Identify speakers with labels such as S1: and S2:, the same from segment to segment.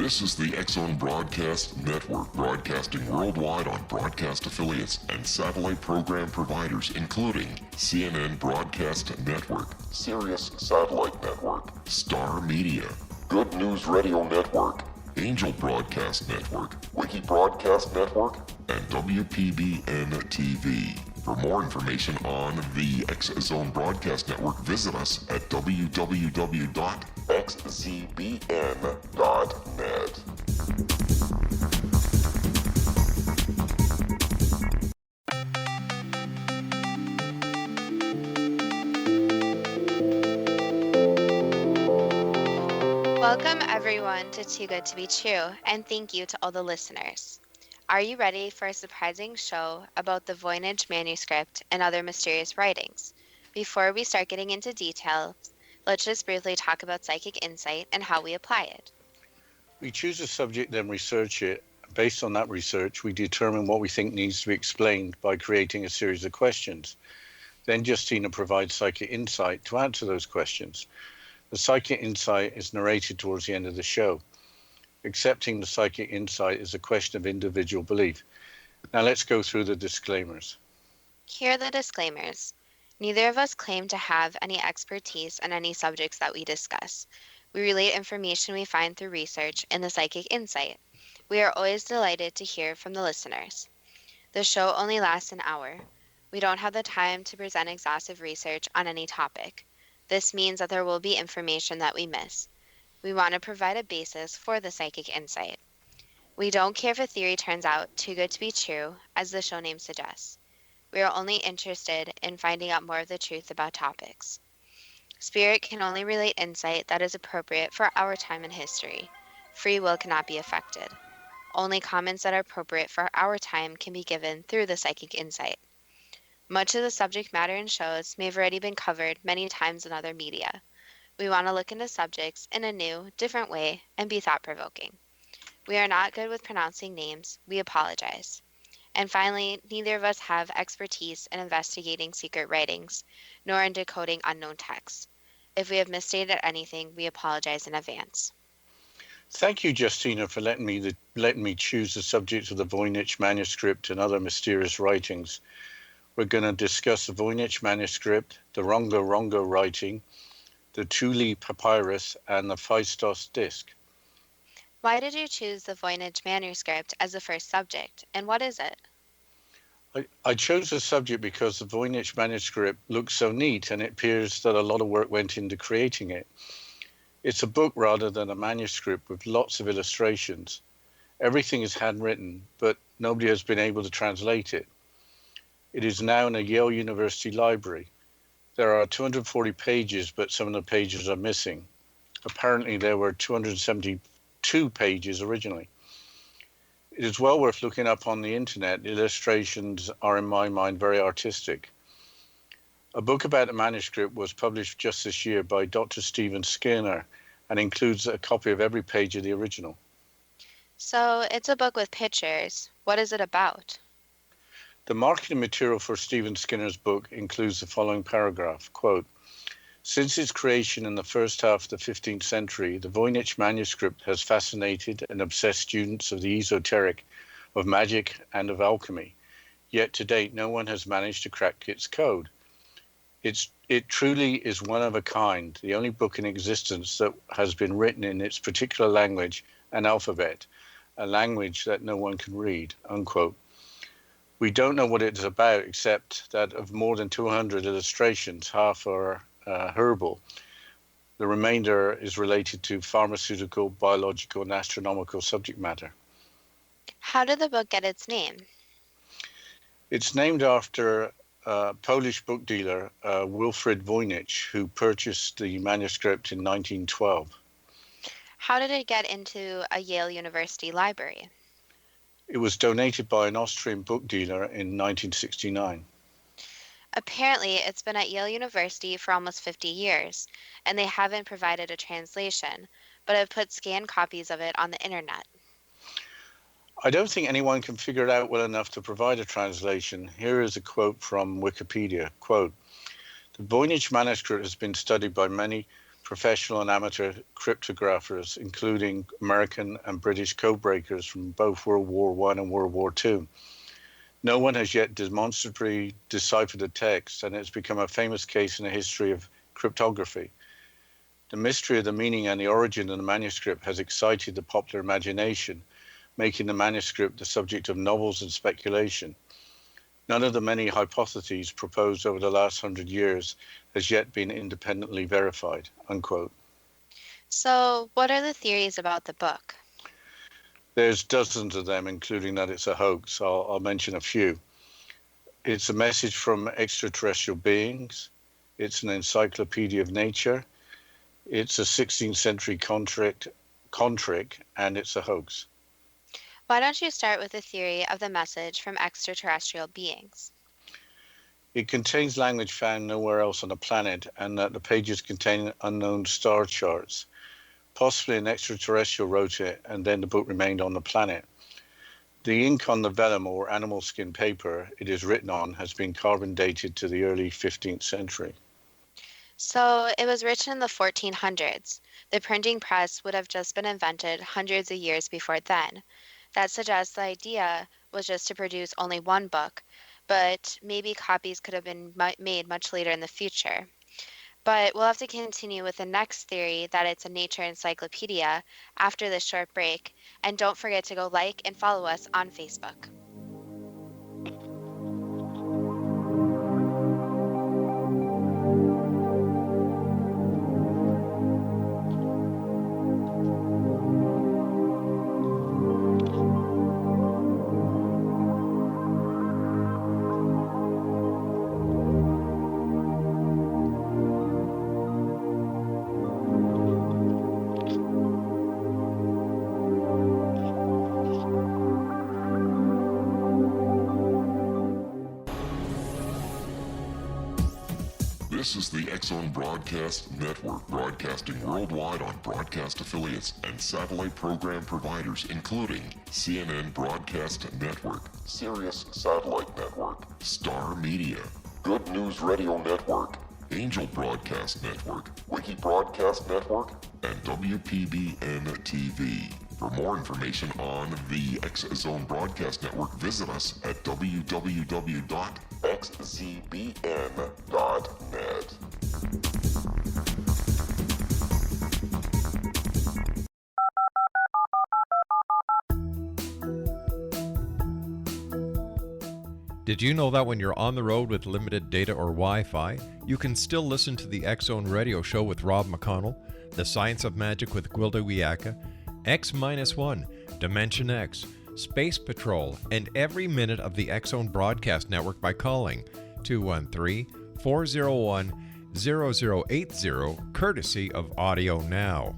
S1: This is the X-Zone Broadcast Network, broadcasting worldwide on broadcast affiliates and satellite program providers, including CNN Broadcast Network, Sirius Satellite Network, Star Media, Good News Radio Network, Angel Broadcast Network, Wiki Broadcast Network, and WPBN TV. For more information on the X-Zone Broadcast Network, visit us at www.xzbn.net.
S2: Welcome everyone to Too Good to Be True, and thank you to all the listeners. Are you ready for a surprising show about the Voynich manuscript and other mysterious writings? Before we start getting into details, let's just briefly talk about psychic insight and how we apply it.
S3: We choose a subject, then research it. Based on that research, we determine what we think needs to be explained by creating a series of questions. Then Justina provides psychic insight to answer those questions. The psychic insight is narrated towards the end of the show. Accepting the psychic insight is a question of individual belief. Now let's go through the disclaimers.
S2: Here are the disclaimers. Neither of us claim to have any expertise on any subjects that we discuss. We relate information we find through research in the psychic insight. We are always delighted to hear from the listeners. The show only lasts an hour. We don't have the time to present exhaustive research on any topic. This means that there will be information that we miss. We want to provide a basis for the psychic insight. We don't care if a theory turns out too good to be true, as the show name suggests. We are only interested in finding out more of the truth about topics. Spirit can only relate insight that is appropriate for our time in history. Free will cannot be affected. Only comments that are appropriate for our time can be given through the psychic insight. Much of the subject matter in shows may have already been covered many times in other media. We want to look into subjects in a new, different way and be thought-provoking. We are not good with pronouncing names. We apologize. And finally, neither of us have expertise in investigating secret writings, nor in decoding unknown texts. If we have misstated anything, we apologize in advance.
S3: Thank you, Justina, for letting me choose the subject of the Voynich manuscript and other mysterious writings. We're going to discuss the Voynich manuscript, the Ronga Ronga writing, the Thule papyrus, and the Phaistos disc.
S2: Why did you choose the Voynich manuscript as the first subject, and what is it?
S3: I chose the subject because the Voynich manuscript looks so neat, and it appears that a lot of work went into creating it. It's a book rather than a manuscript with lots of illustrations. Everything is handwritten, but nobody has been able to translate it. It is now in a Yale University library. There are 240 pages, but some of the pages are missing. Apparently, there were 272 pages originally. It is well worth looking up on the internet. The illustrations are, in my mind, very artistic. A book about the manuscript was published just this year by Dr. Stephen Skinner and includes a copy of every page of the original.
S2: So it's a book with pictures. What is it about?
S3: The marketing material for Stephen Skinner's book includes the following paragraph, quote, "Since its creation in the first half of the 15th century, the Voynich manuscript has fascinated and obsessed students of the esoteric, of magic, and of alchemy. Yet to date, no one has managed to crack its code. It truly is one of a kind, the only book in existence that has been written in its particular language and alphabet, a language that no one can read," unquote. We don't know what it is about, except that of more than 200 illustrations, half are herbal. The remainder is related to pharmaceutical, biological, and astronomical subject matter.
S2: How did the book get its name?
S3: It's named after a Polish book dealer, Wilfrid Voynich, who purchased the manuscript in 1912.
S2: How did it get into a Yale University library?
S3: It was donated by an Austrian book dealer in 1969.
S2: Apparently, it's been at Yale University for almost 50 years, and they haven't provided a translation, but have put scanned copies of it on the internet.
S3: I don't think anyone can figure it out well enough to provide a translation. Here is a quote from Wikipedia, quote, "The Voynich manuscript has been studied by many professional and amateur cryptographers, including American and British codebreakers from both World War I and World War II. No one has yet demonstrably deciphered the text, and it's become a famous case in the history of cryptography. The mystery of the meaning and the origin of the manuscript has excited the popular imagination, making the manuscript the subject of novels and speculation. None of the many hypotheses proposed over the last 100 years has yet been independently verified, unquote.
S2: So, what are the theories about the book?
S3: There's dozens of them, including that it's a hoax. I'll mention a few. It's a message from extraterrestrial beings. It's an encyclopedia of nature. It's a 16th century contrick, and it's a hoax.
S2: Why don't you start with the theory of the message from extraterrestrial beings?
S3: It contains language found nowhere else on the planet, and that the pages contain unknown star charts. Possibly an extraterrestrial wrote it, and then the book remained on the planet. The ink on the vellum or animal skin paper it is written on has been carbon dated to the early 15th century.
S2: So, it was written in the 1400s. The printing press would have just been invented hundreds of years before then. That suggests the idea was just to produce only one book, but maybe copies could have been made much later in the future. But we'll have to continue with the next theory that it's a nature encyclopedia after this short break. And don't forget to go like and follow us on Facebook.
S1: This is the X-Zone Broadcast Network, broadcasting worldwide on broadcast affiliates and satellite program providers, including CNN Broadcast Network, Sirius Satellite Network, Star Media, Good News Radio Network, Angel Broadcast Network, Wiki Broadcast Network, and WPBN TV. For more information on the X-Zone Broadcast Network, visit us at www.xzbn.net.
S4: Did you know that when you're on the road with limited data or Wi-Fi, you can still listen to the X-Zone Radio Show with Rob McConnell, The Science of Magic with Gwilda Wiyaka, X-1, Dimension X, Space Patrol, and every minute of the X-Zone Broadcast Network by calling 213-401-0080, courtesy of Audio Now.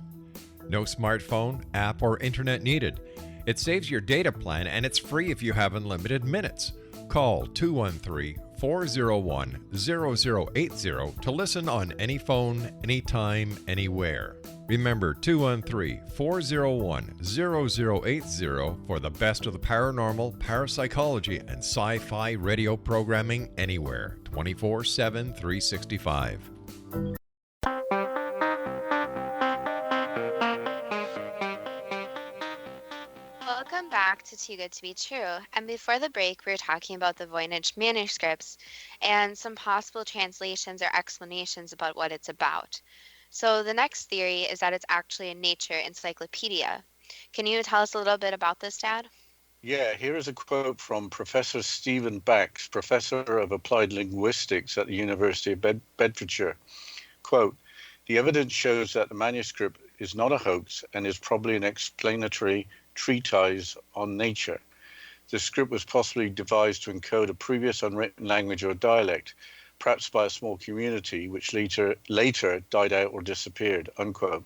S4: No smartphone, app, or internet needed. It saves your data plan and it's free if you have unlimited minutes. Call 213-401-0080 to listen on any phone, anytime, anywhere. Remember 213-401-0080 for the best of the paranormal, parapsychology, and sci-fi radio programming anywhere, 24/7, 365.
S2: Welcome back to Too Good to Be True. And before the break, we were talking about the Voynich manuscripts and some possible translations or explanations about what it's about. So the next theory is that it's actually a nature encyclopedia. Can you tell us a little bit about this, Dad?
S3: Yeah, here is a quote from Professor Stephen Bax, Professor of Applied Linguistics at the University of Bedfordshire. Quote, "The evidence shows that the manuscript is not a hoax and is probably an explanatory treatise on nature. The script was possibly devised to encode a previous unwritten language or dialect, perhaps by a small community, which later died out or disappeared," unquote.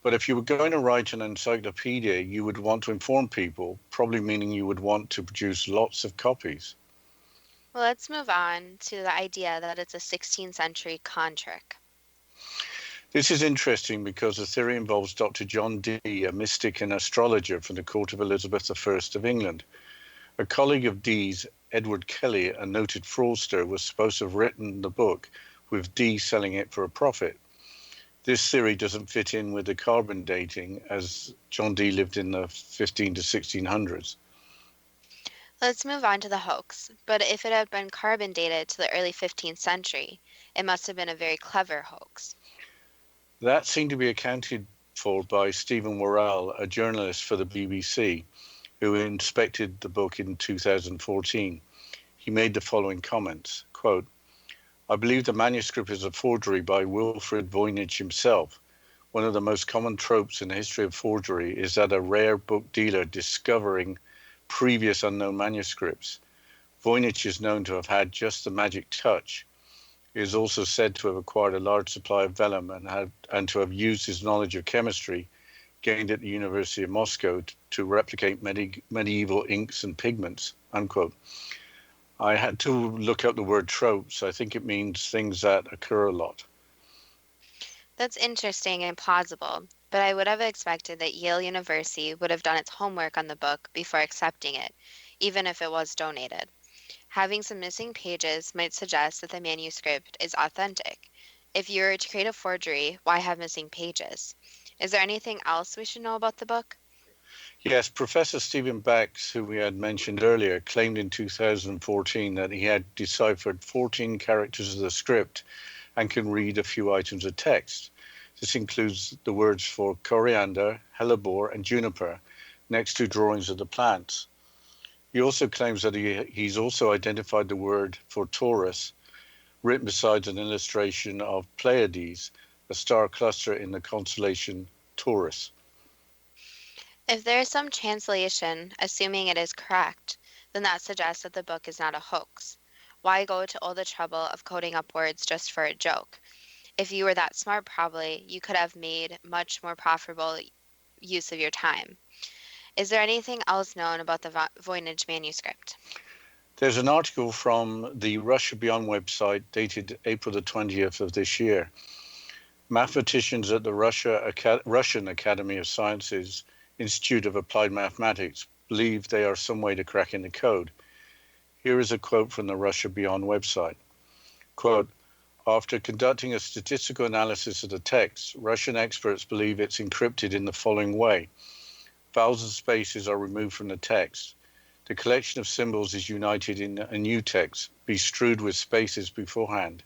S3: But if you were going to write an encyclopedia, you would want to inform people, probably meaning you would want to produce lots of copies.
S2: Well, let's move on to the idea that it's a 16th century con trick.
S3: This is interesting because the theory involves Dr. John Dee, a mystic and astrologer from the court of Elizabeth I of England. A colleague of Dee's, Edward Kelly, a noted fraudster, was supposed to have written the book, with Dee selling it for a profit. This theory doesn't fit in with the carbon dating, as John Dee lived in the 15 to 1600s.
S2: Let's move on to the hoax. But if it had been carbon dated to the early 15th century, it must have been a very clever hoax.
S3: That seemed to be accounted for by Stephen Worrell, a journalist for the BBC, who inspected the book in 2014. He made the following comments, quote, "I believe the manuscript is a forgery by Wilfrid Voynich himself. One of the most common tropes in the history of forgery is that a rare book dealer discovering previous unknown manuscripts. Voynich is known to have had just the magic touch. He is also said to have acquired a large supply of vellum and to have used his knowledge of chemistry gained at the University of Moscow to replicate medieval inks and pigments," unquote. I had to look up the word tropes. I think it means things that occur a lot.
S2: That's interesting and plausible, but I would have expected that Yale University would have done its homework on the book before accepting it, even if it was donated. Having some missing pages might suggest that the manuscript is authentic. If you were to create a forgery, why have missing pages? Is there anything else we should know about the book?
S3: Yes, Professor Stephen Bax, who we had mentioned earlier, claimed in 2014 that he had deciphered 14 characters of the script and can read a few items of text. This includes the words for coriander, hellebore, and juniper, next to drawings of the plants. He also claims that he's also identified the word for Taurus, written beside an illustration of Pleiades, a star cluster in the constellation Taurus.
S2: If there is some translation, assuming it is correct, then that suggests that the book is not a hoax. Why go to all the trouble of coding up words just for a joke? If you were that smart, probably, you could have made much more profitable use of your time. Is there anything else known about the Voynich manuscript?
S3: There's an article from the Russia Beyond website dated April the 20th of this year. Mathematicians at the Russian Academy of Sciences Institute of Applied Mathematics believe they are some way to cracking the code. Here is a quote from the Russia Beyond website. Quote, "After conducting a statistical analysis of the text, Russian experts believe it's encrypted in the following way. Vowels and spaces are removed from the text. The collection of symbols is united in a new text, bestrewed with spaces beforehand.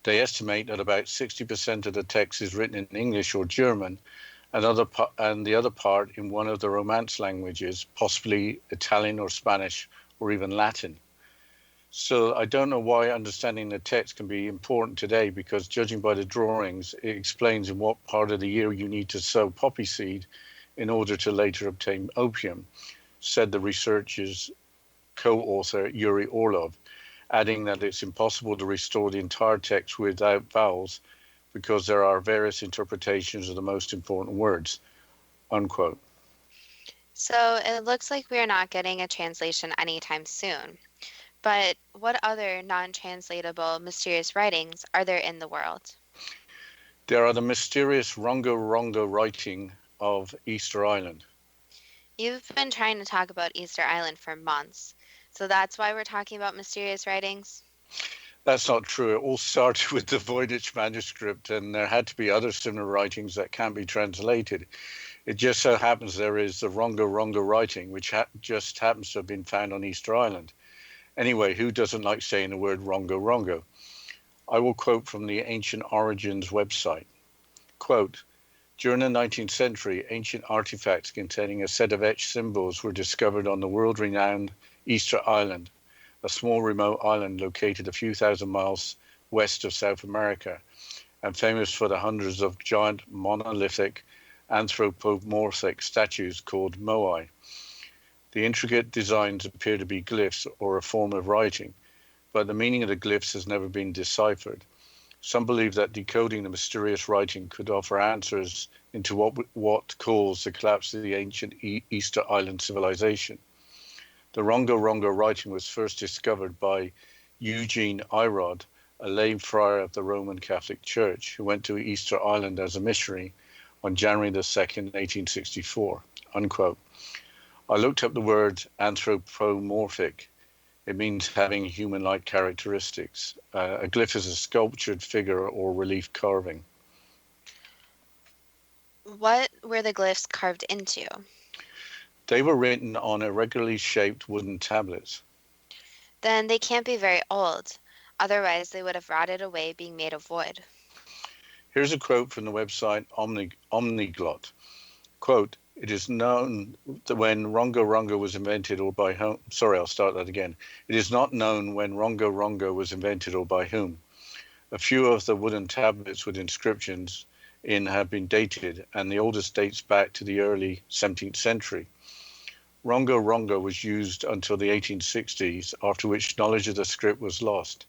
S3: They estimate that about 60% of the text is written in English or German, and the other part in one of the Romance languages, possibly Italian or Spanish or even Latin. So I don't know why understanding the text can be important today, because judging by the drawings, it explains in what part of the year you need to sow poppy seed in order to later obtain opium," said the researcher's co-author Yuri Orlov, adding that it's impossible to restore the entire text without vowels because there are various interpretations of the most important words, unquote.
S2: So it looks like we are not getting a translation anytime soon. But what other non-translatable mysterious writings are there in the world?
S3: There are the mysterious Rongo Rongo writing of Easter Island.
S2: You've been trying to talk about Easter Island for months, so that's why we're talking about mysterious writings?
S3: That's not true. It all started with the Voynich manuscript, and there had to be other similar writings that can't be translated. It just so happens there is the Rongo Rongo writing, which just happens to have been found on Easter Island. Anyway, who doesn't like saying the word Rongo Rongo? I will quote from the Ancient Origins website. Quote, "During the 19th century, ancient artifacts containing a set of etched symbols were discovered on the world-renowned Easter Island, a small remote island located a few thousand miles west of South America, and famous for the hundreds of giant monolithic anthropomorphic statues called moai. The intricate designs appear to be glyphs or a form of writing, but the meaning of the glyphs has never been deciphered. Some believe that decoding the mysterious writing could offer answers into what caused the collapse of the ancient Easter Island civilization. The Rongo Rongo writing was first discovered by Eugene Irod, a lay friar of the Roman Catholic Church, who went to Easter Island as a missionary on January the 2nd, 1864, unquote. I looked up the word anthropomorphic. It means having human-like characteristics. A glyph is a sculptured figure or relief carving.
S2: What were the glyphs carved into?
S3: They were written on irregularly shaped wooden tablets.
S2: Then they can't be very old. Otherwise, they would have rotted away being made of wood.
S3: Here's a quote from the website Omniglot. Quote, it is known that when Rongo Rongo was invented or by whom. Sorry, I'll start that again. It is not known when Rongo Rongo was invented or by whom. A few of the wooden tablets with inscriptions in have been dated, and the oldest dates back to the early 17th century. Rongo Rongo was used until the 1860s, after which knowledge of the script was lost.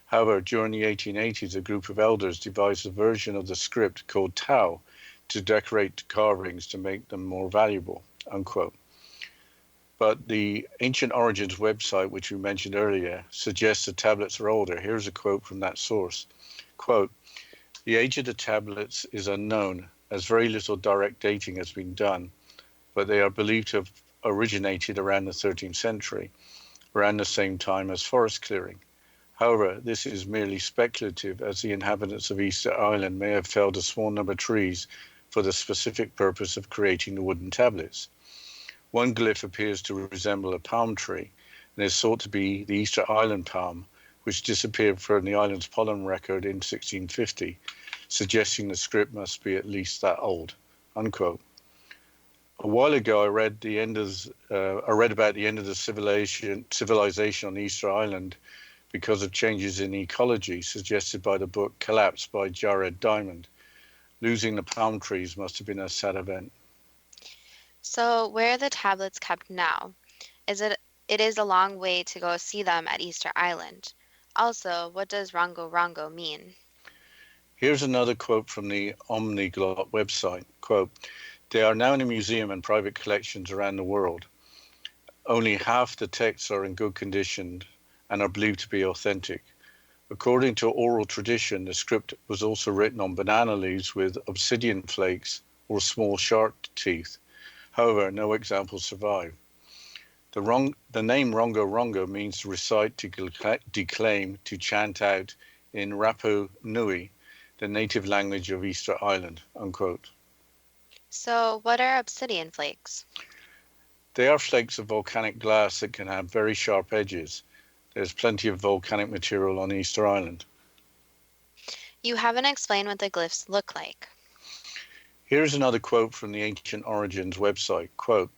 S3: However, during the 1880s, a group of elders devised a version of the script called Tao to decorate carvings to make them more valuable, unquote. But the Ancient Origins website, which we mentioned earlier, suggests the tablets are older. Here's a quote from that source. Quote, the age of the tablets is unknown, as very little direct dating has been done, but they are believed to have originated around the 13th century, around the same time as forest clearing. However, this is merely speculative, as the inhabitants of Easter Island may have felled a small number of trees for the specific purpose of creating the wooden tablets. One glyph appears to resemble a palm tree and is thought to be the Easter Island palm, which disappeared from the island's pollen record in 1650, suggesting the script must be at least that old, unquote. A while ago, I read about the end of the civilization on Easter Island because of changes in ecology suggested by the book Collapse by Jared Diamond. Losing the palm trees must have been a sad event.
S2: So, where are the tablets kept now? It is a long way to go see them at Easter Island. Also, what does Rongo Rongo mean?
S3: Here's another quote from the Omniglot website. Quote, they are now in a museum and private collections around the world. Only half the texts are in good condition and are believed to be authentic. According to oral tradition, the script was also written on banana leaves with obsidian flakes or small shark teeth. However, no examples survive. The name Rongo Rongo means to recite, to declaim, to chant out in Rapa Nui, the native language of Easter Island, unquote.
S2: So, what are obsidian flakes?
S3: They are flakes of volcanic glass that can have very sharp edges. There's plenty of volcanic material on Easter Island.
S2: You haven't explained what the glyphs look like.
S3: Here's another quote from the Ancient Origins website. Quote,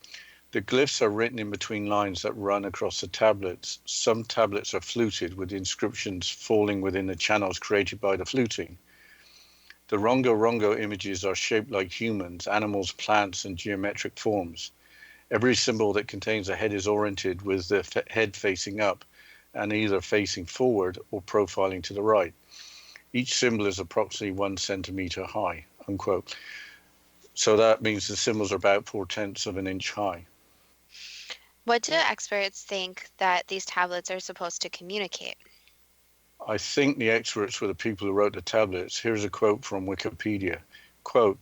S3: the glyphs are written in between lines that run across the tablets. Some tablets are fluted with inscriptions falling within the channels created by the fluting. The Rongo Rongo images are shaped like humans, animals, plants, and geometric forms. Every symbol that contains a head is oriented with the head facing up and either facing forward or profiling to the right. Each symbol is approximately 1 centimeter high, unquote. So that means the symbols are about 4/10 of an inch high.
S2: What do experts think that these tablets are supposed to communicate?
S3: I think the experts were the people who wrote the tablets. Here's a quote from Wikipedia. Quote,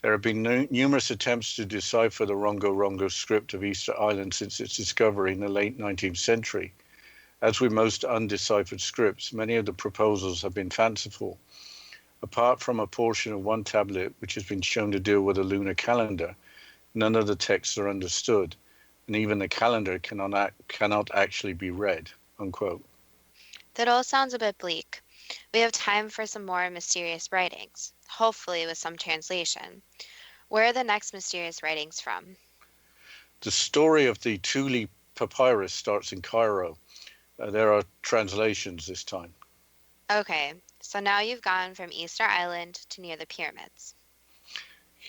S3: there have been numerous attempts to decipher the Rongo Rongo script of Easter Island since its discovery in the late 19th century. As with most undeciphered scripts, many of the proposals have been fanciful. Apart from a portion of one tablet which has been shown to deal with a lunar calendar, none of the texts are understood, and even the calendar cannot actually be read, unquote.
S2: That all sounds a bit bleak. We have time for some more mysterious writings, hopefully with some translation. Where are the next mysterious writings from?
S3: The story of the Thule papyrus starts in Cairo. There are translations this time.
S2: Okay, so now you've gone from Easter Island to near the pyramids.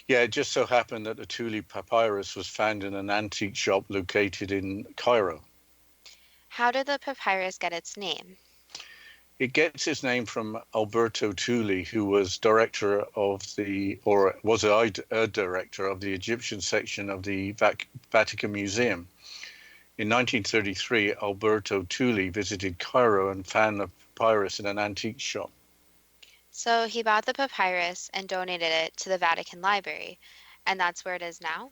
S3: Yeah, it just so happened that the Thule papyrus was found in an antique shop located in Cairo.
S2: How did the papyrus get its name?
S3: It gets its name from Alberto Thule, who was director of a director of the Egyptian section of the Vatican Museum. In 1933, Alberto Thule visited Cairo and found the papyrus in an antique shop.
S2: So he bought the papyrus and donated it to the Vatican Library, and that's where it is now?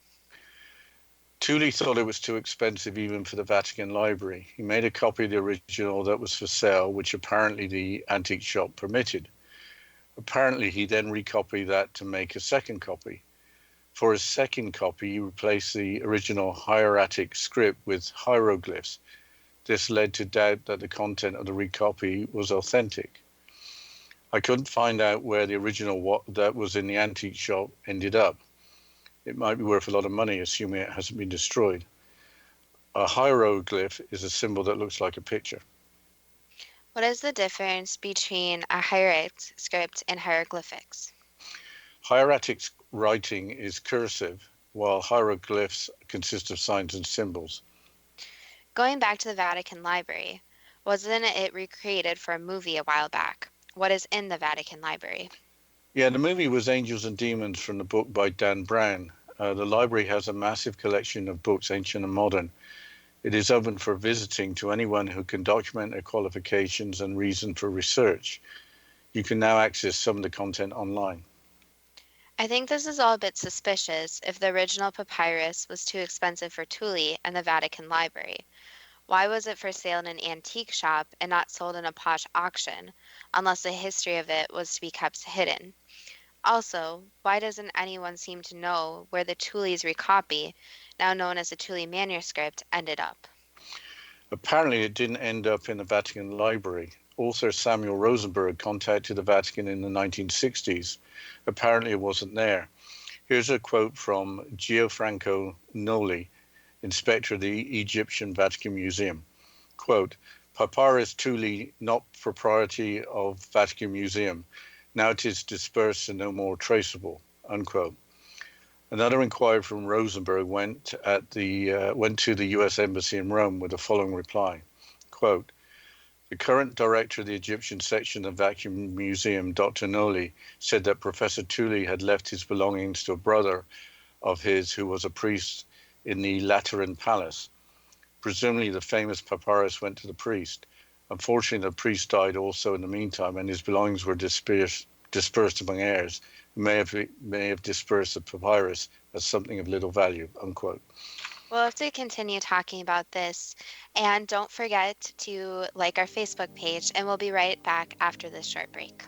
S3: Thule thought it was too expensive even for the Vatican Library. He made a copy of the original that was for sale, which apparently the antique shop permitted. Apparently, he then recopied that to make a second copy. For his second copy, he replaced the original hieratic script with hieroglyphs. This led to doubt that the content of the recopy was authentic. I couldn't find out where the original that was in the antique shop ended up. It might be worth a lot of money, assuming it hasn't been destroyed. A hieroglyph is a symbol that looks like a picture.
S2: What is the difference between a hieratic script and hieroglyphics?
S3: Hieratic writing is cursive, while hieroglyphs consist of signs and symbols.
S2: Going back to the Vatican Library, wasn't it recreated for a movie a while back? What is in the Vatican Library?
S3: Yeah, the movie was Angels and Demons from the book by Dan Brown. The library has a massive collection of books, ancient and modern. It is open for visiting to anyone who can document their qualifications and reason for research. You can now access some of the content online.
S2: I think this is all a bit suspicious if the original papyrus was too expensive for Thule and the Vatican Library. Why was it for sale in an antique shop and not sold in a posh auction, unless the history of it was to be kept hidden? Also, why doesn't anyone seem to know where the Thule's recopy, now known as the Thule manuscript, ended up?
S3: Apparently, it didn't end up in the Vatican Library. Author Samuel Rosenberg contacted the Vatican in the 1960s. Apparently, it wasn't there. Here's a quote from Gianfranco Noli, inspector of the Egyptian Vatican Museum. Quote, Papyrus Thule not propriety of Vatican Museum. Now it is dispersed and no more traceable, unquote. Another inquiry from Rosenberg went to the U.S. Embassy in Rome with the following reply, quote, the current director of the Egyptian section of the Vatican Museum, Dr. Noli, said that Professor Thule had left his belongings to a brother of his who was a priest in the Lateran Palace. Presumably the famous papyrus went to the priest. Unfortunately, the priest died also in the meantime, and his belongings were dispersed among heirs who may have dispersed the papyrus as something of little value, unquote.
S2: We'll have to continue talking about this, and don't forget to like our Facebook page, and we'll be right back after this short break.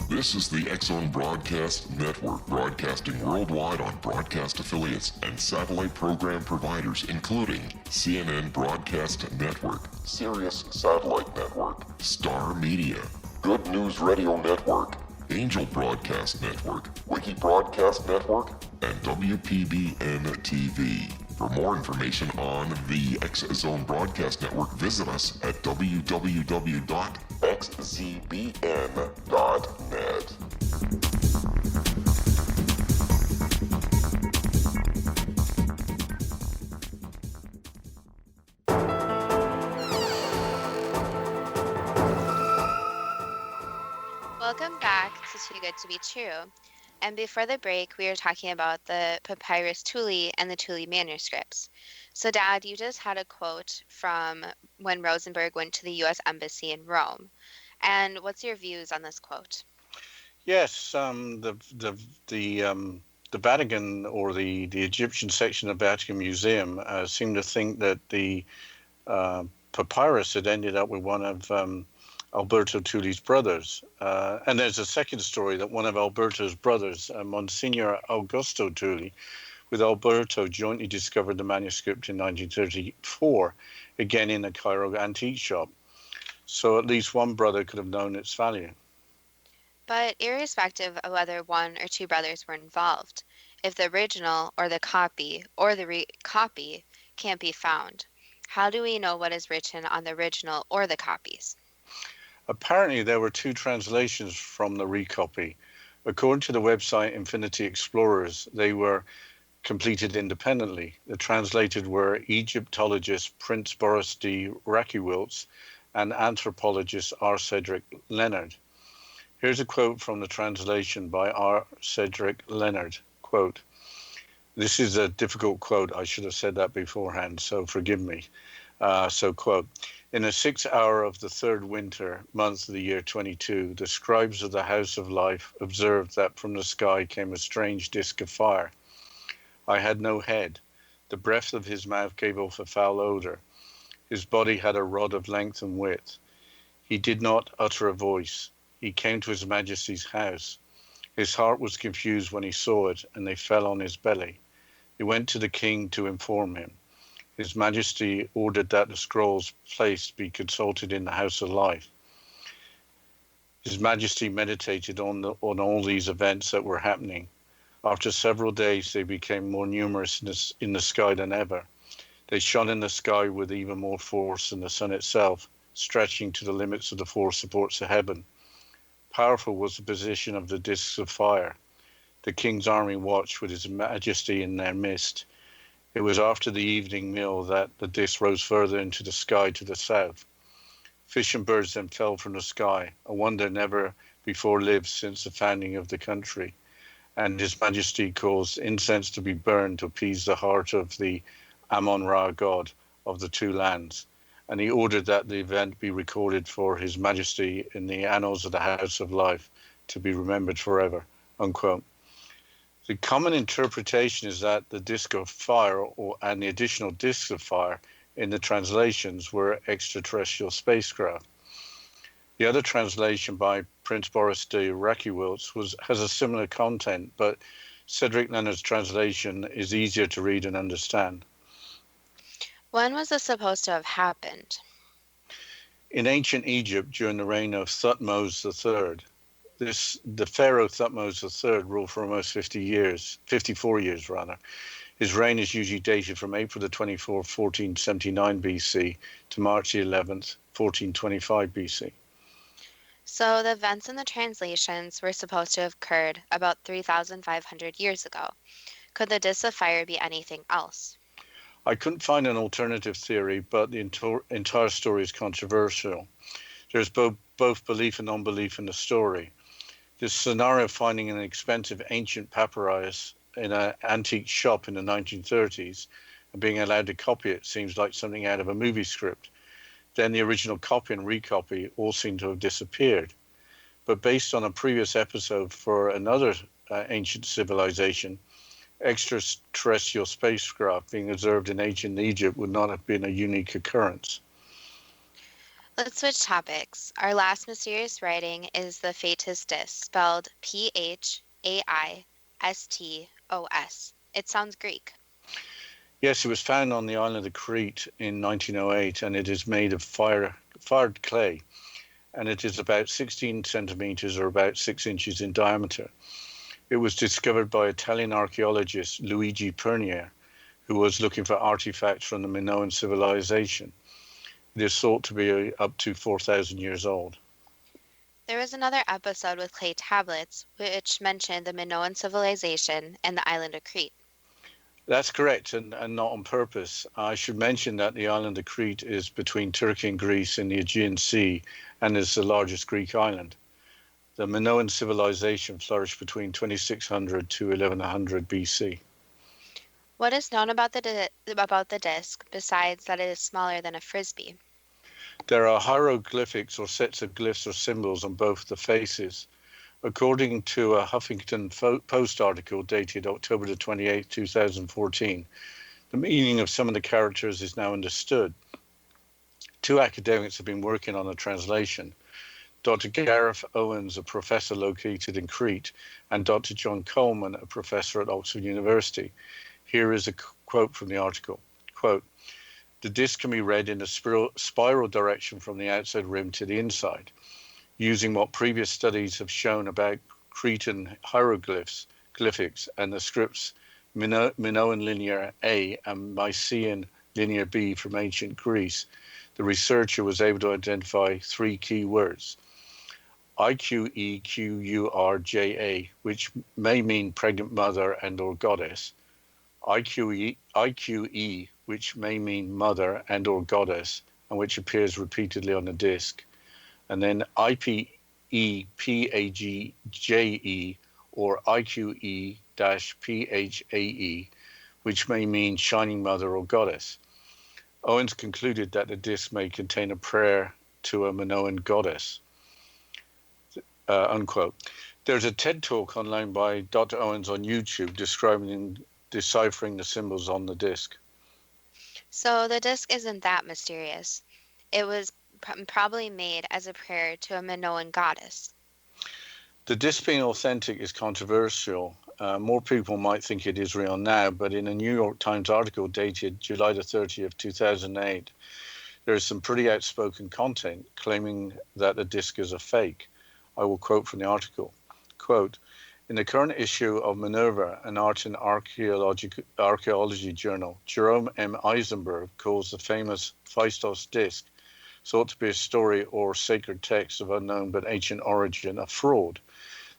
S1: This is the X-Zone Broadcast Network, broadcasting worldwide on broadcast affiliates and satellite program providers, including CNN Broadcast Network, Sirius Satellite Network, Star Media, Good News Radio Network, Angel Broadcast Network, Wiki Broadcast Network, and WPBN TV. For more information on the X-Zone Broadcast Network, visit us at www.xzbn.net.
S2: Welcome back to Too Good to Be True. And before the break, we were talking about the Papyrus Thule and the Thule manuscripts. So, Dad, you just had a quote from when Rosenberg went to the U.S. Embassy in Rome. And what's your views on this quote?
S3: Yes, the Vatican, or the Egyptian section of the Vatican Museum, seemed to think that the papyrus had ended up with one of Alberto Thule's brothers. And there's a second story that one of Alberto's brothers, Monsignor Augusto Thule, with Alberto jointly discovered the manuscript in 1934, again in a Cairo antique shop. So at least one brother could have known its value.
S2: But irrespective of whether one or two brothers were involved, if the original or the copy or the recopy can't be found, how do we know what is written on the original or the copies?
S3: Apparently, there were two translations from the recopy. According to the website Infinity Explorers, they were completed independently. The translated were Egyptologist Prince Boris D. Rakiewicz and anthropologist R. Cedric Leonard. Here's a quote from the translation by R. Cedric Leonard. Quote, this is a difficult quote. I should have said that beforehand, so forgive me. So, quote, In the 6th hour of the third winter month of the year 22, the scribes of the house of life observed that from the sky came a strange disk of fire. I had no head. The breath of his mouth gave off a foul odor. His body had a rod of length and width. He did not utter a voice. He came to his majesty's house. His heart was confused when he saw it, and they fell on his belly. He went to the king to inform him. His majesty ordered that the scrolls placed be consulted in the house of life. His majesty meditated on all these events that were happening. After several days, they became more numerous in the sky than ever. They shone in the sky with even more force than the sun itself, stretching to the limits of the four supports of heaven. Powerful was the position of the discs of fire. The king's army watched with his majesty in their midst. It was after the evening meal that the disc rose further into the sky to the south. Fish and birds then fell from the sky, a wonder never before lived since the founding of the country. And his majesty caused incense to be burned to appease the heart of the Amun-Ra god of the two lands. And he ordered that the event be recorded for his majesty in the annals of the house of life to be remembered forever, unquote. The common interpretation is that the disk of fire and the additional disks of fire in the translations were extraterrestrial spacecraft. The other translation by Prince Boris de Raciwilz has a similar content, but Cedric Leonard's translation is easier to read and understand.
S2: When was this supposed to have happened?
S3: In ancient Egypt during the reign of Thutmose III, the pharaoh Thutmose III ruled for almost 54 years rather. His reign is usually dated from April the 24th, 1479 BC to March the 11th, 1425 BC.
S2: So the events in the translations were supposed to have occurred about 3,500 years ago. Could the disk of fire be anything else?
S3: I couldn't find an alternative theory, but the entire story is controversial. There's both belief and non-belief in the story. This scenario of finding an expensive ancient papyrus in an antique shop in the 1930s and being allowed to copy it seems like something out of a movie script. Then the original copy and recopy all seem to have disappeared. But based on a previous episode for another ancient civilization, extraterrestrial spacecraft being observed in ancient Egypt would not have been a unique occurrence.
S2: Let's switch topics. Our last mysterious writing is the Phaetus disc, spelled Phaistos. It sounds Greek.
S3: Yes, it was found on the island of Crete in 1908, and it is made of fired clay, and it is about 16 centimeters or about 6 inches in diameter. It was discovered by Italian archaeologist Luigi Pernier, who was looking for artifacts from the Minoan civilization. It is thought to be up to 4,000 years old.
S2: There was another episode with clay tablets, which mentioned the Minoan civilization and the island of Crete.
S3: That's correct, and not on purpose. I should mention that the island of Crete is between Turkey and Greece in the Aegean Sea and is the largest Greek island. The Minoan civilization flourished between 2600 to 1100 BC.
S2: What is known about the disc besides that it is smaller than a frisbee?
S3: There are hieroglyphics or sets of glyphs or symbols on both the faces. According to a Huffington Post article dated October the 28th, 2014, the meaning of some of the characters is now understood. Two academics have been working on a translation. Dr. Gareth Owens, a professor located in Crete, and Dr. John Coleman, a professor at Oxford University. Here is a quote from the article. Quote, "The disc can be read in a spiral direction from the outside rim to the inside. Using what previous studies have shown about Cretan hieroglyphics and the scripts Minoan Linear A and Mycenaean Linear B from ancient Greece, the researcher was able to identify three key words. IQEQURJA, which may mean pregnant mother and or goddess. IQE, which may mean mother and or goddess, and which appears repeatedly on the disc. And then IPEPAGJE, or IQE-PHAE, which may mean shining mother or goddess. Owens concluded that the disc may contain a prayer to a Minoan goddess, unquote. There's a TED talk online by Dr. Owens on YouTube deciphering the symbols on the disc.
S2: So the disc isn't that mysterious. It was probably made as a prayer to a Minoan goddess.
S3: The disc being authentic is controversial. More people might think it is real now, but in a New York Times article dated July the 30th, 2008, there is some pretty outspoken content claiming that the disc is a fake. I will quote from the article. Quote, in the current issue of Minerva, an art and archaeology journal, Jerome M. Eisenberg calls the famous Phaistos disc, thought to be a story or sacred text of unknown but ancient origin, a fraud.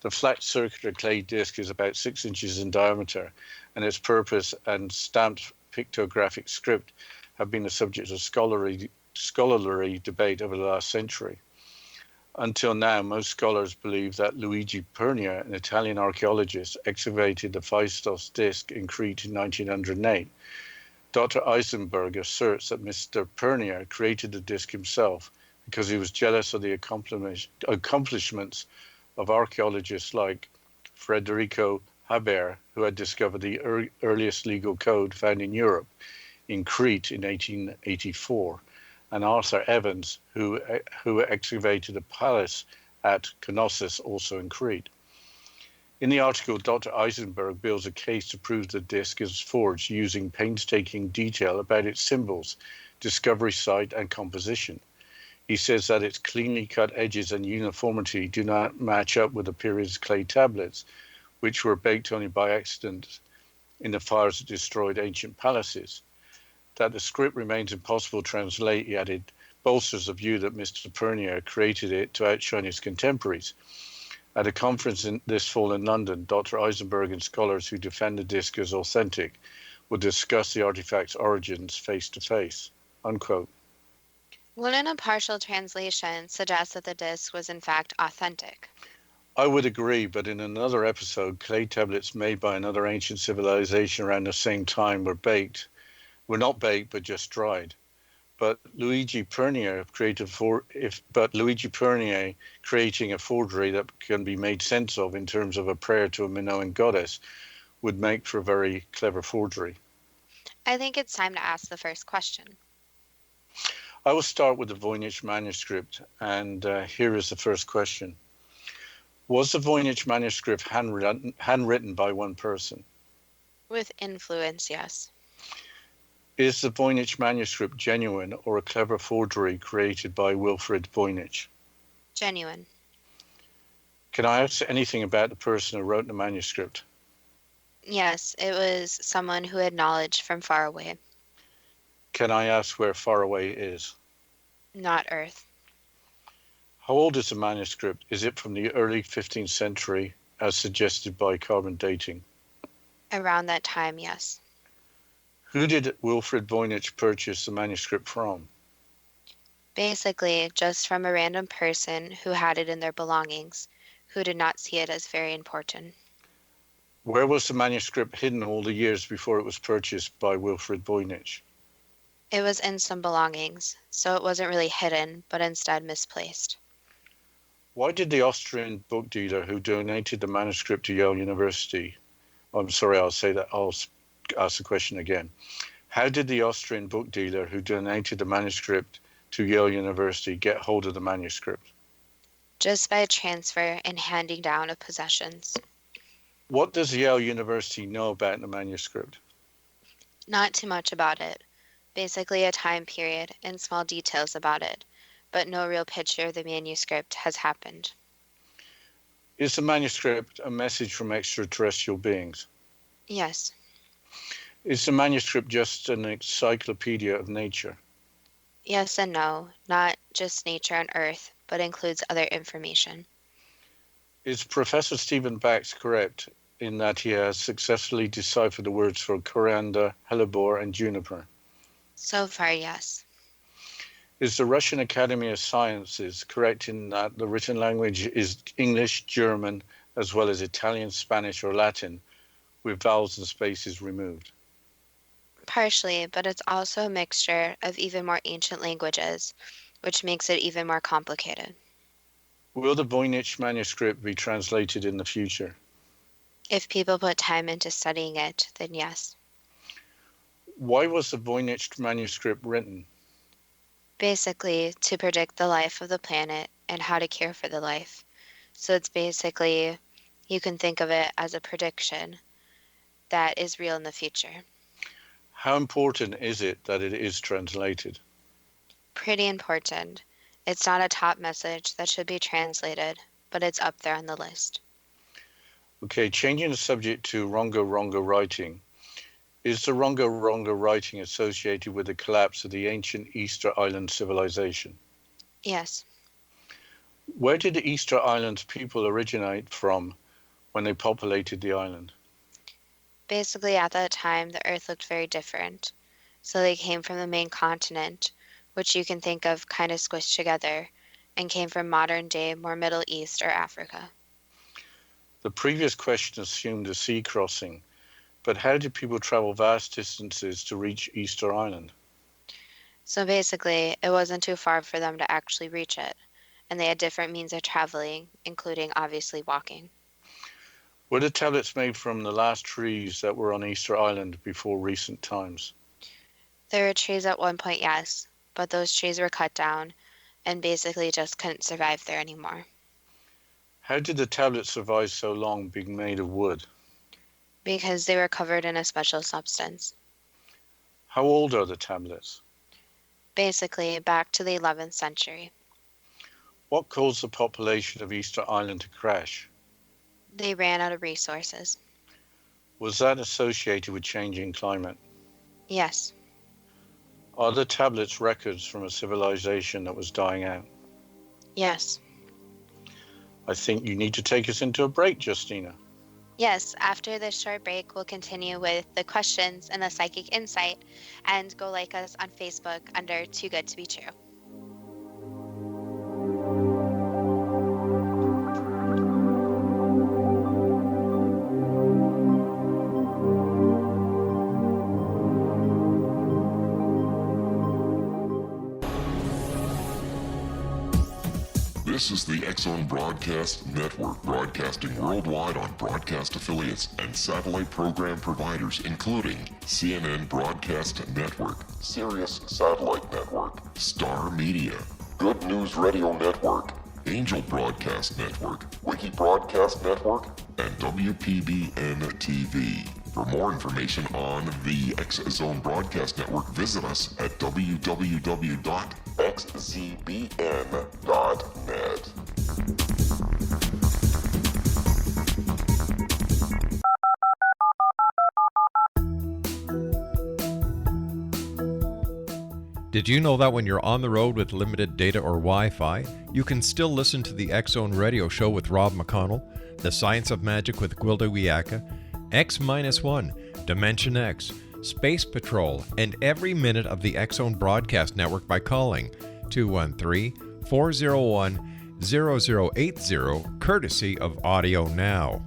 S3: The flat circular clay disc is about 6 inches in diameter, and its purpose and stamped pictographic script have been the subject of scholarly debate over the last century. Until now, most scholars believe that Luigi Pernia, an Italian archaeologist, excavated the Phaistos disc in Crete in 1908. Dr. Eisenberg asserts that Mr. Pernia created the disc himself because he was jealous of the accomplishments of archaeologists like Federico Haber, who had discovered the earliest legal code found in Europe in Crete in 1884, and Arthur Evans, who excavated a palace at Knossos, also in Crete. In the article, Dr. Eisenberg builds a case to prove the disc is forged using painstaking detail about its symbols, discovery site, and composition. He says that its cleanly cut edges and uniformity do not match up with the period's clay tablets, which were baked only by accident in the fires that destroyed ancient palaces. That the script remains impossible to translate, he added, bolsters the view that Mr. Pernia created it to outshine his contemporaries. At a conference this fall in London, Dr. Eisenberg and scholars who defend the disc as authentic will discuss the artifact's origins face to face, unquote.
S2: Wouldn't a partial translation suggest that the disc was in fact authentic?
S3: I would agree, but in another episode, clay tablets made by another ancient civilization around the same time were not baked, but just dried. But Luigi Pernia creating a forgery that can be made sense of in terms of a prayer to a Minoan goddess would make for a very clever forgery.
S2: I think it's time to ask the first question.
S3: I will start with the Voynich manuscript, and here is the first question. Was the Voynich manuscript handwritten by one person?
S2: With influence, yes.
S3: Is the Voynich manuscript genuine or a clever forgery created by Wilfrid Voynich?
S2: Genuine.
S3: Can I ask anything about the person who wrote the manuscript?
S2: Yes, it was someone who had knowledge from far away.
S3: Can I ask where far away is?
S2: Not Earth.
S3: How old is the manuscript? Is it from the early 15th century, as suggested by carbon dating?
S2: Around that time, yes.
S3: Who did Wilfrid Voynich purchase the manuscript from?
S2: Basically, just from a random person who had it in their belongings, who did not see it as very important.
S3: Where was the manuscript hidden all the years before it was purchased by Wilfrid Voynich?
S2: It was in some belongings, so it wasn't really hidden, but instead misplaced.
S3: Why did the Austrian book dealer who donated the manuscript to Yale University, I'll ask the question again. How did the Austrian book dealer who donated the manuscript to Yale University get hold of the manuscript?
S2: Just by transfer and handing down of possessions.
S3: What does Yale University know about the manuscript?
S2: Not too much about it. Basically a time period and small details about it, but no real picture of the manuscript has happened.
S3: Is the manuscript a message from extraterrestrial beings?
S2: Yes.
S3: Is the manuscript just an encyclopedia of nature?
S2: Yes and no, not just nature and Earth, but includes other information.
S3: Is Professor Stephen Bax correct in that he has successfully deciphered the words for coriander, hellebore, and juniper?
S2: So far, yes.
S3: Is the Russian Academy of Sciences correct in that the written language is English, German, as well as Italian, Spanish, or Latin, with vowels and spaces removed?
S2: Partially, but it's also a mixture of even more ancient languages, which makes it even more complicated.
S3: Will the Voynich manuscript be translated in the future?
S2: If people put time into studying it, then yes.
S3: Why was the Voynich manuscript written?
S2: Basically, to predict the life of the planet and how to care for the life. So it's basically, you can think of it as a prediction that is real in the future.
S3: How important is it that it is translated?
S2: Pretty important. It's not a top message that should be translated, but it's up there on the list.
S3: Okay, changing the subject to Ronga Ronga writing. Is the Ronga Ronga writing associated with the collapse of the ancient Easter Island civilization?
S2: Yes.
S3: Where did the Easter Islands people originate from when they populated the island?
S2: Basically, at that time, the Earth looked very different. So they came from the main continent, which you can think of kind of squished together, and came from modern day, more Middle East or Africa.
S3: The previous question assumed a sea crossing, but how did people travel vast distances to reach Easter Island?
S2: So basically, it wasn't too far for them to actually reach it, and they had different means of traveling, including obviously walking.
S3: Were the tablets made from the last trees that were on Easter Island before recent times?
S2: There were trees at one point, yes, but those trees were cut down and basically just couldn't survive there anymore.
S3: How did the tablets survive so long being made of wood?
S2: Because they were covered in a special substance.
S3: How old are the tablets?
S2: Basically, back to the 11th century.
S3: What caused the population of Easter Island to crash?
S2: They ran out of resources.
S3: Was that associated with changing climate?
S2: Yes.
S3: Are the tablets records from a civilization that was dying out?
S2: Yes.
S3: I think you need to take us into a break, Justina.
S2: Yes, after this short break, we'll continue with the questions and the psychic insight, and go like us on Facebook under Too Good to Be True.
S1: This is the X-Zone Broadcast Network, broadcasting worldwide on broadcast affiliates and satellite program providers, including CNN Broadcast Network, Sirius Satellite Network, Star Media, Good News Radio Network, Angel Broadcast Network, Wiki Broadcast Network, and WPBN TV. For more information on the X-Zone Broadcast Network, visit us at www.xzbn.net.
S4: Did you know that when you're on the road with limited data or Wi-Fi, you can still listen to the X-Zone Radio Show with Rob McConnell, The Science of Magic with Gwilda Wiyaka, X-1, Dimension X, Space Patrol, and every minute of the X-Zone Broadcast Network by calling 213-401-0080, courtesy of Audio Now.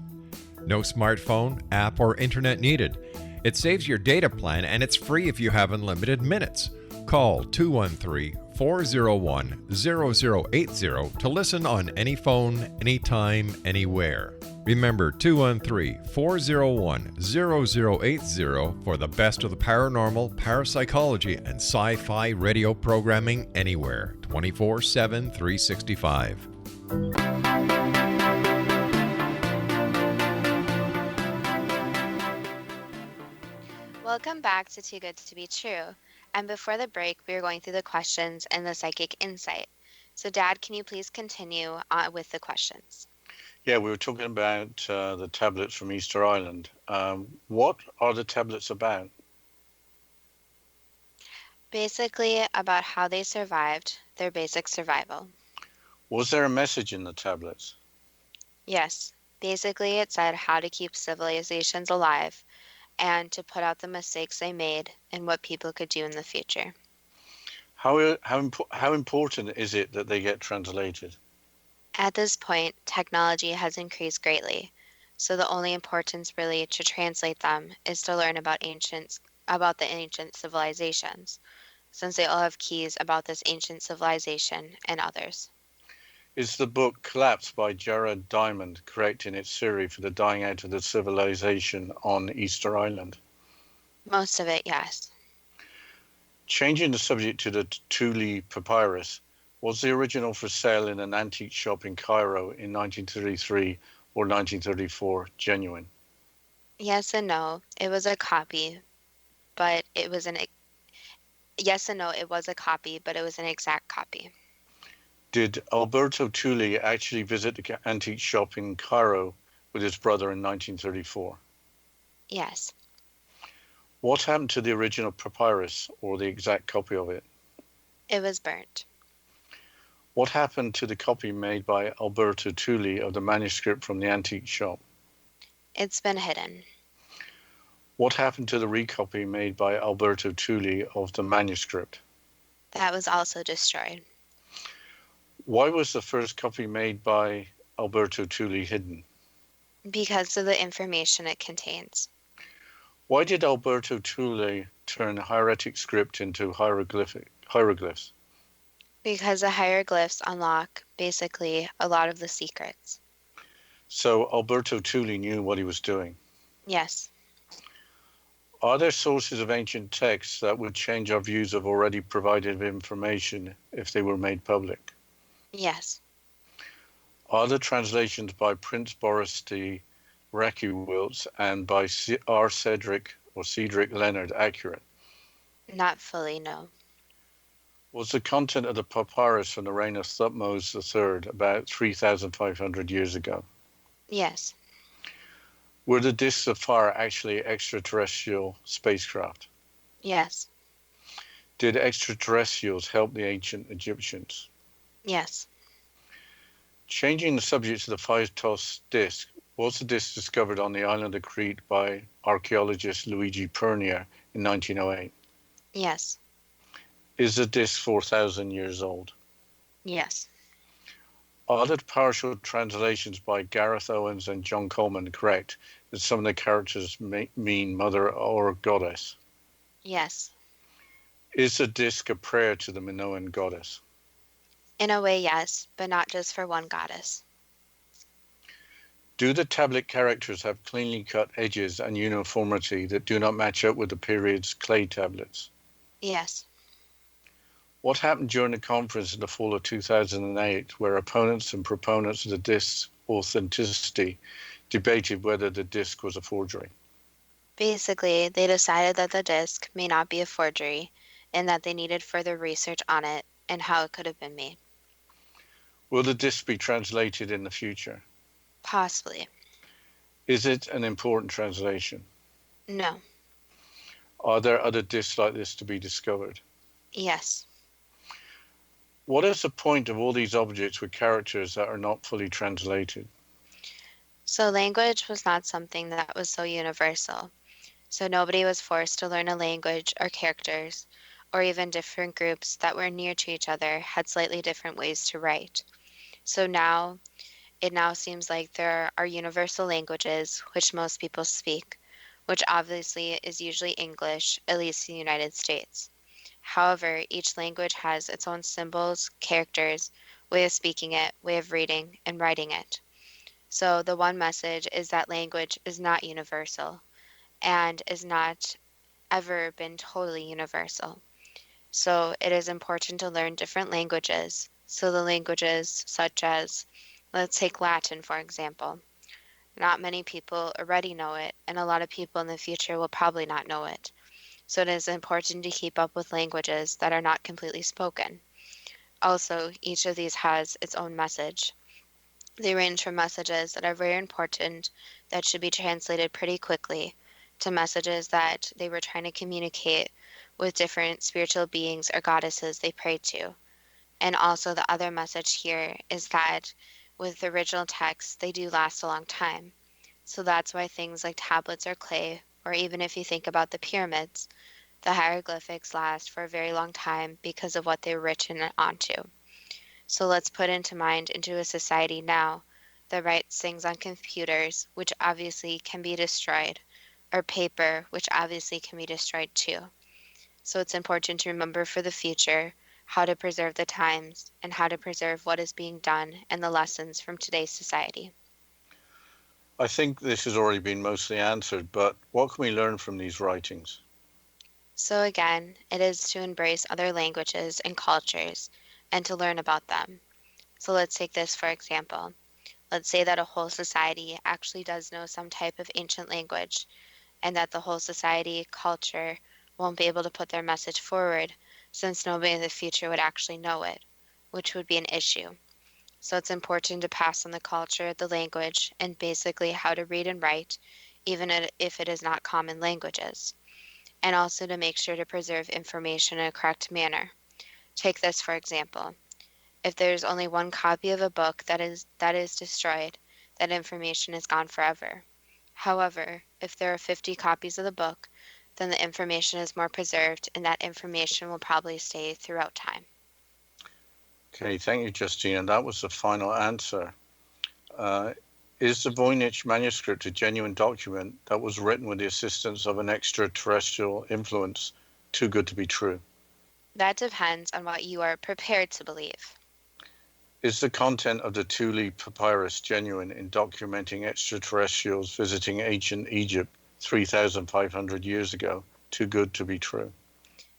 S4: No smartphone, app, or internet needed. It saves your data plan and it's free if you have unlimited minutes. Call 213-401-0080 to listen on any phone, anytime, anywhere. Remember 213-401-0080 for the best of the paranormal, parapsychology, and sci-fi radio programming anywhere, 24/7, 365.
S2: Welcome back to Too Good to Be True. And before the break, we were going through the questions and the psychic insight. So, Dad, can you please continue with the questions?
S3: Yeah, we were talking about the tablets from Easter Island. What are the tablets about?
S2: Basically, about how they survived, their basic survival.
S3: Was there a message in the tablets?
S2: Yes. Basically, it said how to keep civilizations alive and to put out the mistakes they made and what people could do in the future.
S3: How important is it that they get translated?
S2: At this point, technology has increased greatly, so the only importance really to translate them is to learn about ancient about the ancient civilizations, since they all have keys about this ancient civilization and others.
S3: Is the book Collapse by Jared Diamond correct in its theory for the dying out of the civilization on Easter Island?
S2: Most of it, yes.
S3: Changing the subject to the Thule papyrus, was the original for sale in an antique shop in Cairo in 1933 or 1934 genuine?
S2: Yes and no. It was a copy, but it was an yes and no. It was a copy, but it was an exact copy.
S3: Did Alberto Thule actually visit the antique shop in Cairo with his brother in 1934?
S2: Yes.
S3: What happened to the original papyrus or the exact copy of it?
S2: It was burnt.
S3: What happened to the copy made by Alberto Thule of the manuscript from the antique shop?
S2: It's been hidden.
S3: What happened to the recopy made by Alberto Thule of the manuscript?
S2: That was also destroyed.
S3: Why was the first copy made by Alberto Thule hidden?
S2: Because of the information it contains.
S3: Why did Alberto Thule turn hieratic script into hieroglyphs?
S2: Because the hieroglyphs unlock, basically, a lot of the secrets.
S3: So Alberto Thule knew what he was doing.
S2: Yes.
S3: Are there sources of ancient texts that would change our views of already provided information if they were made public?
S2: Yes.
S3: Are the translations by Prince Boris de Raciwilz and by R. Cedric or Cedric Leonard accurate?
S2: Not fully, no.
S3: Was the content of the papyrus from the reign of Thutmose III about 3,500 years ago?
S2: Yes.
S3: Were the discs of fire actually extraterrestrial spacecraft?
S2: Yes.
S3: Did extraterrestrials help the ancient Egyptians?
S2: Yes.
S3: Changing the subject to the Phaetos disc, was the disc discovered on the island of Crete by archaeologist Luigi Pernia in 1908?
S2: Yes.
S3: Is the disc 4,000 years old?
S2: Yes.
S3: Are the partial translations by Gareth Owens and John Coleman correct that some of the characters mean mother or goddess?
S2: Yes.
S3: Is the disc a prayer to the Minoan goddess?
S2: In a way, yes, but not just for one goddess.
S3: Do the tablet characters have cleanly cut edges and uniformity that do not match up with the period's clay tablets?
S2: Yes.
S3: What happened during the conference in the fall of 2008 where opponents and proponents of the disc's authenticity debated whether the disc was a forgery?
S2: Basically, they decided that the disc may not be a forgery and that they needed further research on it and how it could have been made.
S3: Will the disc be translated in the future?
S2: Possibly.
S3: Is it an important translation?
S2: No.
S3: Are there other discs like this to be discovered?
S2: Yes.
S3: What is the point of all these objects with characters that are not fully translated?
S2: So language was not something that was so universal. So nobody was forced to learn a language or characters, or even different groups that were near to each other had slightly different ways to write. So now, it now seems like there are universal languages which most people speak, which obviously is usually English, at least in the United States. However, each language has its own symbols, characters, way of speaking it, way of reading and writing it. So the one message is that language is not universal and is not ever been totally universal. So it is important to learn different languages. So the languages such as, let's take Latin, for example. Not many people already know it, and a lot of people in the future will probably not know it. So it is important to keep up with languages that are not completely spoken. Also, each of these has its own message. They range from messages that are very important that should be translated pretty quickly to messages that they were trying to communicate with different spiritual beings or goddesses they prayed to. And also the other message here is that with the original texts, they do last a long time. So that's why things like tablets or clay, or even if you think about the pyramids, the hieroglyphics last for a very long time because of what they were written onto. So let's put into mind into a society now that writes things on computers, which obviously can be destroyed, or paper, which obviously can be destroyed too. So it's important to remember for the future how to preserve the times and how to preserve what is being done and the lessons from today's society.
S3: I think this has already been mostly answered, but what can we learn from these writings?
S2: So again, it is to embrace other languages and cultures and to learn about them. So let's take this for example. Let's say that a whole society actually does know some type of ancient language and that the whole society, culture, won't be able to put their message forward since nobody in the future would actually know it, which would be an issue. So it's important to pass on the culture, the language, and basically how to read and write, even if it is not common languages, and also to make sure to preserve information in a correct manner. Take this for example. If there's only one copy of a book that is destroyed, that information is gone forever. However, if there are 50 copies of the book, then the information is more preserved and that information will probably stay throughout time.
S3: Okay, thank you, Justina. That was the final answer. Uh, is the Voynich manuscript a genuine document that was written with the assistance of an extraterrestrial influence too good to be true?
S2: That depends on what you are prepared to believe.
S3: Is the content of the Thule papyrus genuine in documenting extraterrestrials visiting ancient Egypt 3,500 years ago too good to be true?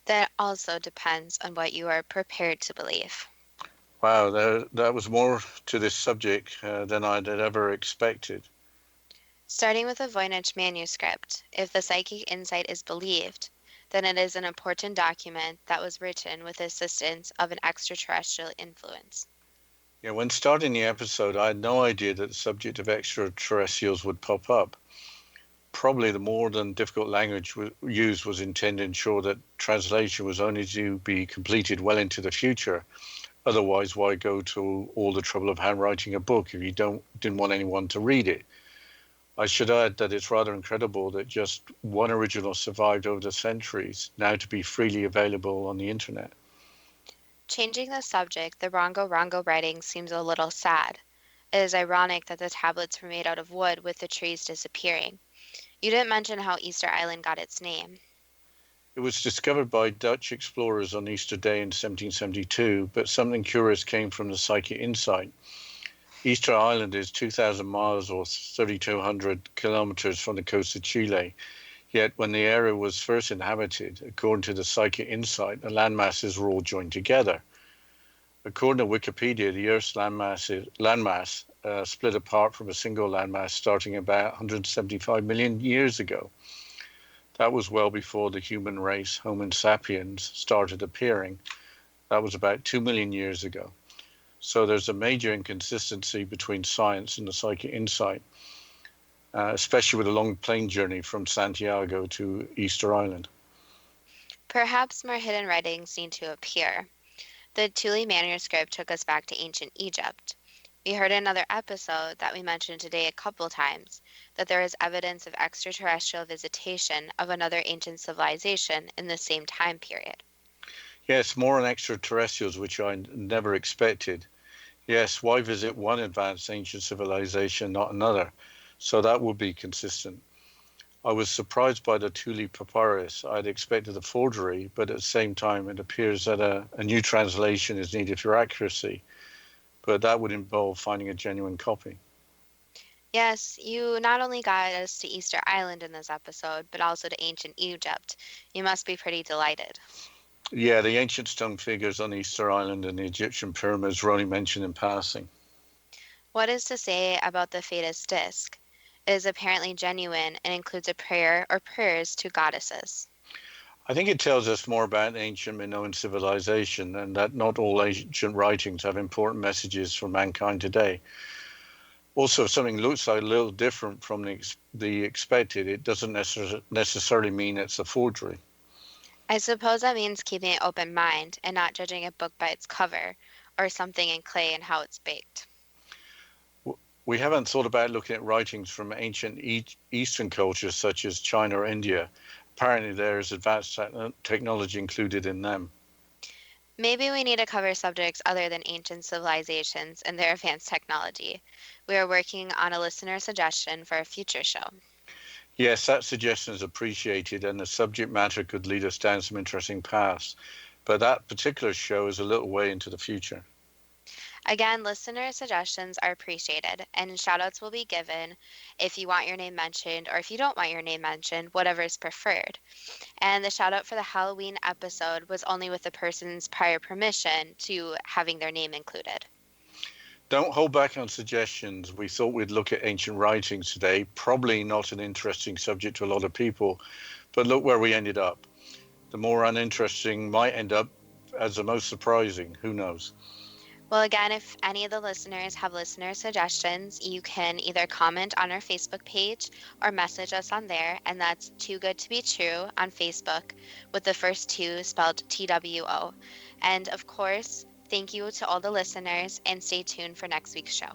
S2: That also depends on what you are prepared to believe.
S3: Wow, that was more to this subject than I'd ever expected.
S2: Starting with the Voynich manuscript, if the psychic insight is believed, then it is an important document that was written with the assistance of an extraterrestrial influence.
S3: Yeah, when starting the episode, I had no idea that the subject of extraterrestrials would pop up. Probably the more than difficult language used was intended to ensure that translation was only to be completed well into the future. Otherwise, why go to all the trouble of handwriting a book if you didn't want anyone to read it? I should add that it's rather incredible that just one original survived over the centuries, now to be freely available on the internet.
S2: Changing the subject, the Rongo Rongo writing seems a little sad. It is ironic that the tablets were made out of wood with the trees disappearing. You didn't mention how Easter Island got its name.
S3: It was discovered by Dutch explorers on Easter Day in 1772, but something curious came from the psychic insight. Easter Island is 2,000 miles or 3,200 kilometers from the coast of Chile. Yet when the area was first inhabited, according to the psychic insight, the landmasses were all joined together. According to Wikipedia, the Earth's landmass split apart from a single landmass starting about 175 million years ago. That was well before the human race, Homo sapiens, started appearing. That was about 2 million years ago. So there's a major inconsistency between science and the psychic insight, especially with a long plane journey from Santiago to Easter Island.
S2: Perhaps more hidden writings need to appear. The Thule manuscript took us back to ancient Egypt. We heard in another episode that we mentioned today a couple times that there is evidence of extraterrestrial visitation of another ancient civilization in the same time period.
S3: Yes, more on extraterrestrials, which I never expected. Yes, why visit one advanced ancient civilization, not another? So that would be consistent. I was surprised by the Thule papyrus. I'd expected a forgery, but at the same time, it appears that a new translation is needed for accuracy. But that would involve finding a genuine copy.
S2: Yes, you not only got us to Easter Island in this episode, but also to ancient Egypt. You must be pretty delighted.
S3: Yeah, the ancient stone figures on Easter Island and the Egyptian pyramids were only mentioned in passing.
S2: What is to say about the Thetis disc? It is apparently genuine and includes a prayer or prayers to goddesses.
S3: I think it tells us more about ancient Minoan civilization and that not all ancient writings have important messages for mankind today. Also, if something looks like a little different from the expected, it doesn't necessarily mean it's a forgery.
S2: I suppose that means keeping an open mind and not judging a book by its cover or something in clay and how it's baked.
S3: We haven't thought about looking at writings from ancient Eastern cultures such as China or India. Apparently, there is advanced technology included in them.
S2: Maybe we need to cover subjects other than ancient civilizations and their advanced technology. We are working on a listener suggestion for a future show.
S3: Yes, that suggestion is appreciated, and the subject matter could lead us down some interesting paths. But that particular show is a little way into the future.
S2: Again, listener suggestions are appreciated, and shoutouts will be given if you want your name mentioned or if you don't want your name mentioned, whatever is preferred. And the shoutout for the Halloween episode was only with the person's prior permission to having their name included.
S3: Don't hold back on suggestions. We thought we'd look at ancient writings today. Probably not an interesting subject to a lot of people, but look where we ended up. The more uninteresting might end up as the most surprising. Who knows?
S2: Well, again, if any of the listeners have listener suggestions, you can either comment on our Facebook page or message us on there, and that's Too Good to Be True on Facebook, with the first two spelled TWO. And of course, thank you to all the listeners, and stay tuned for next week's show.